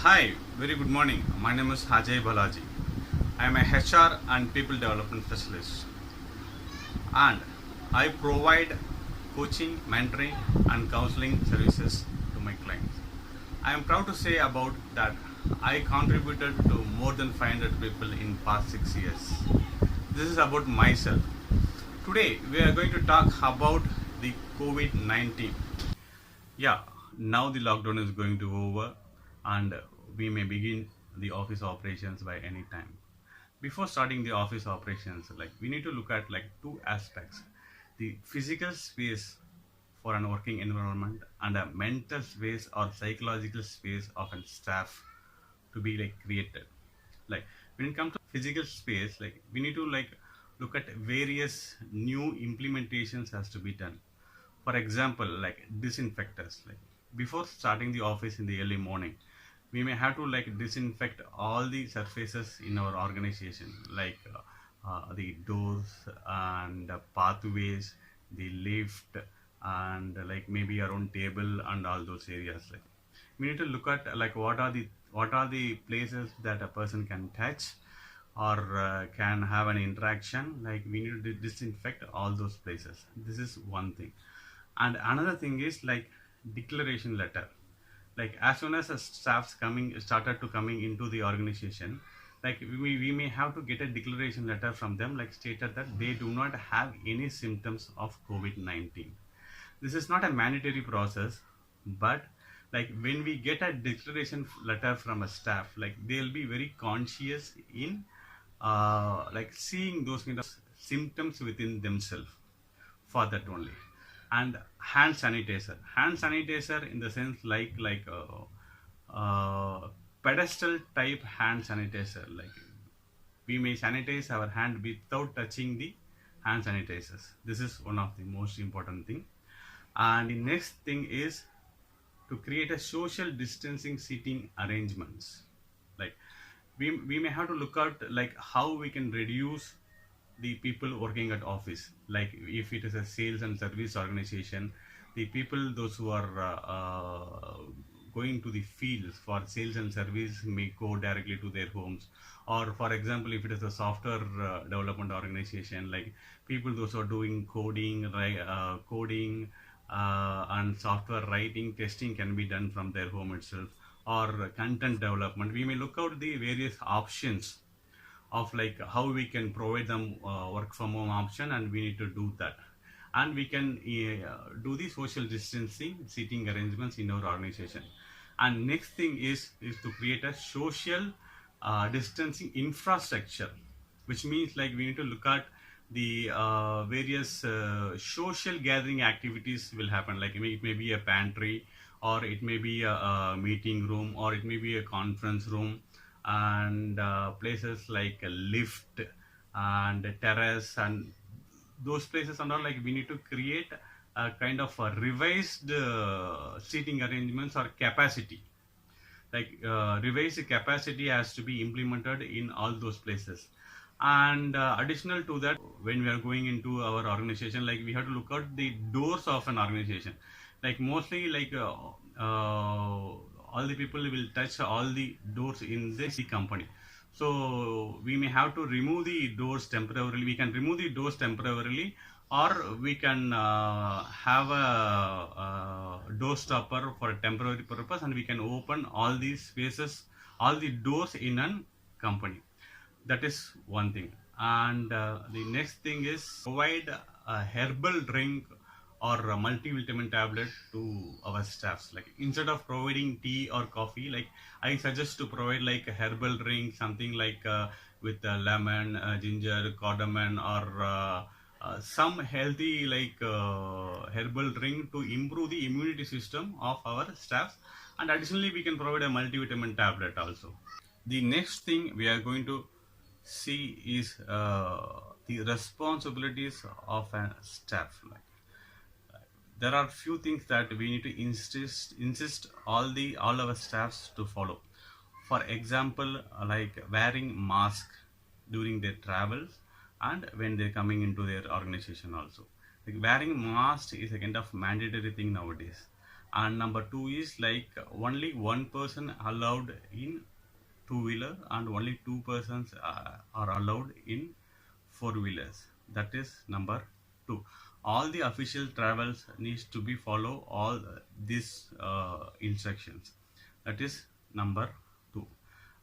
Hi, very good morning. My name is Ajay Balaji. I am a HR and People Development Specialist, and I provide coaching, mentoring, and counseling services to my clients. I am proud to say about that I contributed to more than 500 people in past 6 years. This is about myself. Today we are going to talk about the COVID-19. Yeah, now the lockdown is going to over and we may begin the office operations by any time. Before starting the office operations, like we need to look at like two aspects: the physical space for an working environment and a mental space or psychological space of a staff to be like created. Like when it comes to physical space, like we need to like look at various new implementations has to be done. For example, like disinfectors, like before starting the office in the early morning, we may have to like disinfect all the surfaces in our organization, like the doors and pathways, the lift, and like maybe our own table and all those areas. Like we need to look at like what are the places that a person can touch or can have an interaction. Like we need to disinfect all those places. This is one thing. And another thing is like declaration letter. Like as soon as a staffs coming started to coming into the organization, like we may have to get a declaration letter from them, like stated that they do not have any symptoms of COVID-19. This is not a mandatory process, but like when we get a declaration letter from a staff, like they'll be very conscious in like seeing those kind of symptoms within themselves for that only. And hand sanitizer in the sense pedestal type hand sanitizer, like we may sanitize our hand without touching the hand sanitizers. This is one of the most important thing. And the next thing is to create a social distancing seating arrangements. Like we may have to look at like how we can reduce the people working at office. Like if it is a sales and service organization, the people those who are going to the fields for sales and service may go directly to their homes. Or for example, if it is a software development organization, like people those who are doing coding and software writing testing can be done from their home itself. Or content development, we may look out the various options of like how we can provide them work from home option, and we need to do that. And we can do the social distancing seating arrangements in our organization. And next thing is to create a social distancing infrastructure, which means like we need to look at the various social gathering activities will happen. Like it may be a pantry, or it may be a meeting room, or it may be a conference room, and places like a lift and a terrace and those places and all. Like we need to create a kind of a revised seating arrangements or capacity. Like revised capacity has to be implemented in all those places. And additional to that, when we are going into our organization, like we have to look at the doors of an organization. Like mostly like all the people will touch all the doors in the company. So we may have to remove the doors temporarily. We can remove the doors temporarily, or we can have a door stopper for a temporary purpose, and we can open all these spaces, all the doors in a company. That is one thing. And the next thing is provide a herbal drink or a multivitamin tablet to our staffs. Like instead of providing tea or coffee, like I suggest to provide like a herbal drink, something like with lemon, ginger, cardamom, or some healthy like herbal drink to improve the immunity system of our staffs. And additionally, we can provide a multivitamin tablet also. The next thing we are going to see is the responsibilities of a staff. Like there are few things that we need to insist all our staffs to follow. For example, like wearing mask during their travels and when they're coming into their organization also. Like wearing mask is a kind of mandatory thing nowadays. And number two is like only one person allowed in two-wheeler and only two persons are allowed in four-wheelers. That is number two. All the official travels needs to be follow all these instructions. That is number two.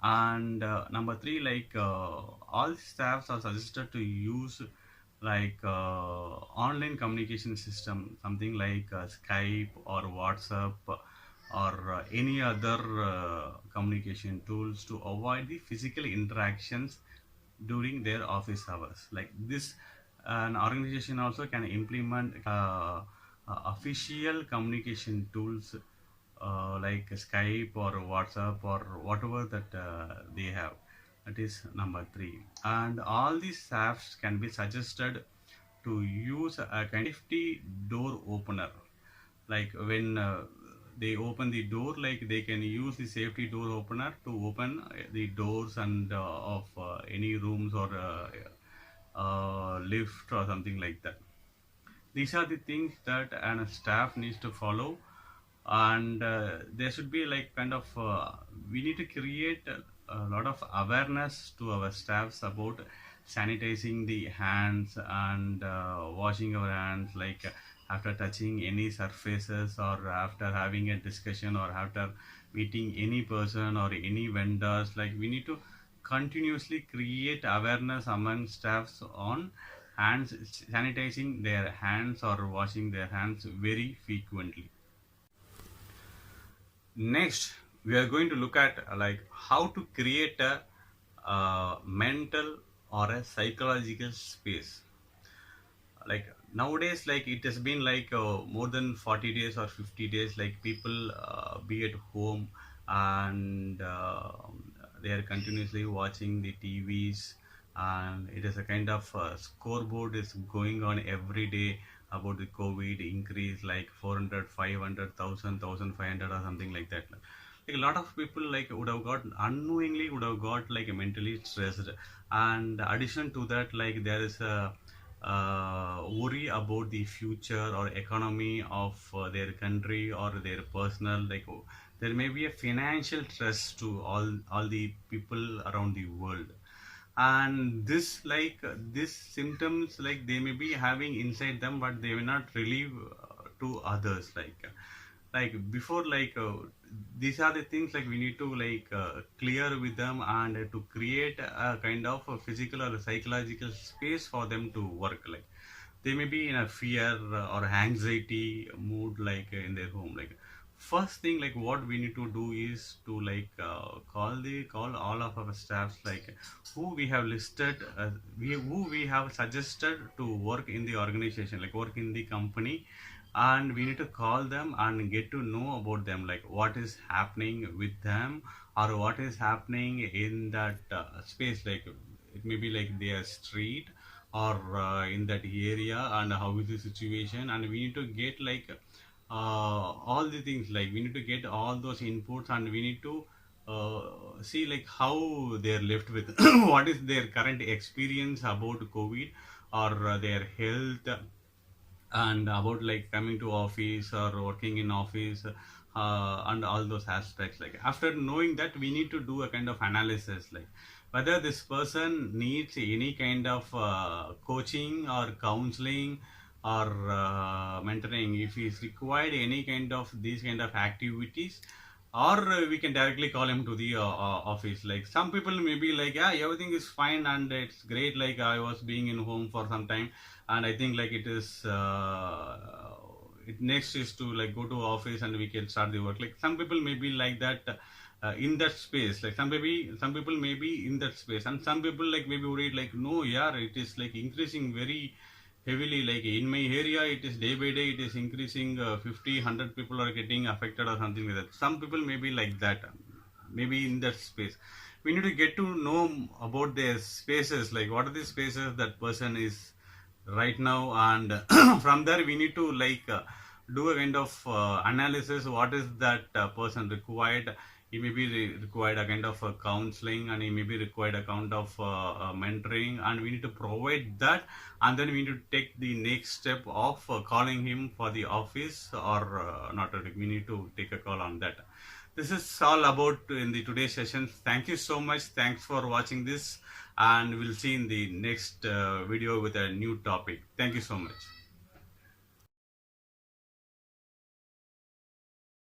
And number three, like all staffs are suggested to use like online communication system, something like Skype or WhatsApp or any other communication tools to avoid the physical interactions during their office hours. Like this, an organization also can implement official communication tools like Skype or WhatsApp or whatever that they have. That is number three. And all these apps can be suggested to use a kind of safety door opener. Like when they open the door, like they can use the safety door opener to open the doors and of any rooms or lift or something like that. These are the things that an staff needs to follow. And there should be like kind of we need to create a lot of awareness to our staffs about sanitizing the hands and washing our hands, like after touching any surfaces or after having a discussion or after meeting any person or any vendors. Like we need to continuously create awareness among staffs on hands, sanitizing their hands or washing their hands very frequently. Next, we are going to look at like how to create a mental or a psychological space. Like nowadays, like it has been like more than 40 days or 50 days, like people be at home and they are continuously watching the TVs, and it is a kind of scoreboard is going on every day about the COVID increase, like 400, 500,000, 1,500 or something like that. Like a lot of people like would have got unknowingly would have got like mentally stressed. And addition to that, like there is a worry about the future or economy of their country or their personal, like there may be a financial stress to all the people around the world. And this like these symptoms, like they may be having inside them but they will not relieve to others. Like before, like these are the things like we need to like clear with them and to create a kind of a physical or a psychological space for them to work. Like they may be in a fear or anxiety mood, like in their home. Like first thing, like what we need to do is to like call all of our staffs, like who we have listed who we have suggested to work in the organization, like work in the company. And we need to call them and get to know about them, like what is happening with them or what is happening in that space. Like it may be like their street or in that area, and how is the situation. And we need to get like all the things, like we need to get all those inputs, and we need to see like how they are left with what is their current experience about COVID or their health, and about like coming to office or working in office, and all those aspects. Like after knowing that, we need to do a kind of analysis, like whether this person needs any kind of coaching or counseling or mentoring, if he's required any kind of these kind of activities, or we can directly call him to the office. Like some people may be like, yeah, everything is fine and it's great, like I was being in home for some time and I think like it is it next is to like go to office and we can start the work. Like some people may be like that in that space. Like some people may be in that space, and some people like maybe worried like, no, yeah, it is like increasing very heavily. Like in my area it is day by day it is increasing, 50 100 people are getting affected or something like that. Some people may be like that, maybe in that space. We need to get to know about their spaces, like what are the spaces that person is right now. And from there we need to like do a kind of analysis what is that person required. He may be required a kind of counseling, and he may be required a kind of mentoring, and we need to provide that, and then we need to take the next step of calling him for the office or not. We need to take a call on that. This is all about in the today's session. Thank you so much. Thanks for watching this, and we'll see in the next video with a new topic. Thank you so much.